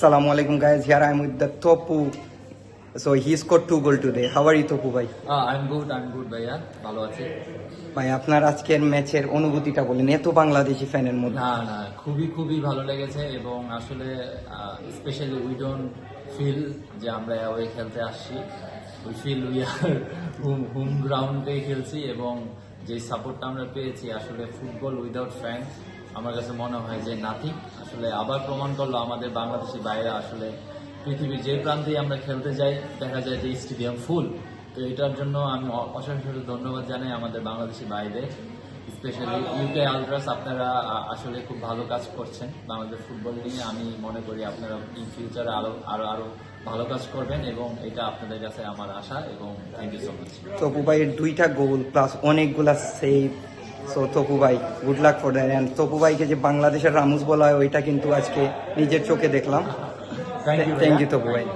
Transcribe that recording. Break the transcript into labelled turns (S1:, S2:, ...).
S1: Assalamu alaikum guys, here I am with the Topu. So he scored 2 goals today. How are you Topu bhai?
S2: I'm good ভাইয়া, ভালো আছি।
S1: ভাই আপনার আজকের ম্যাচের অনুভূতিটা বলেন, এত বাংলাদেশি ফ্যানের মধ্যে।
S2: না খুবই ভালো লেগেছে এবং আসলে স্পেশালি উই ডোন্ট ফিল যে আমরা ওই খেলতে আসছি, we feel we are home গ্রাউন্ডে খেলছি এবং যে সাপোর্টটা আমরা পেয়েছি আসলে ফুটবল উইদাউট ফ্যান আমার কাছে মনে হয় যে নাথিং। আসলে আবার প্রমাণ করলো আমাদের বাংলাদেশি বাইরে আসলে পৃথিবীর যে প্রান্তেই আমরা খেলতে যাই দেখা যায় যে স্টেডিয়াম ফুল। তো এটার জন্য আমি অসংখ্য ধন্যবাদ জানাই আমাদের বাংলাদেশি বাইরে, স্পেশালি ইউকে আলট্রাস। আপনারা আসলে খুব ভালো কাজ করছেন বাংলাদেশ ফুটবল নিয়ে। আমি মনে করি আপনারা ইন ফিউচারে আরো ভালো কাজ করবেন এবং এটা আপনাদের কাছে আমার আশা এবং thank you so much.
S1: Tapu ভাইয়ের 2টা গোল প্লাস অনেকগুলা সেভ। সো তপু ভাই good luck for that. And Tapu ভাইকে যে বাংলাদেশের রামুস বলা হয় ওইটা কিন্তু আজকে নিজের চোখে দেখলাম। থ্যাংক ইউ তপু ভাই।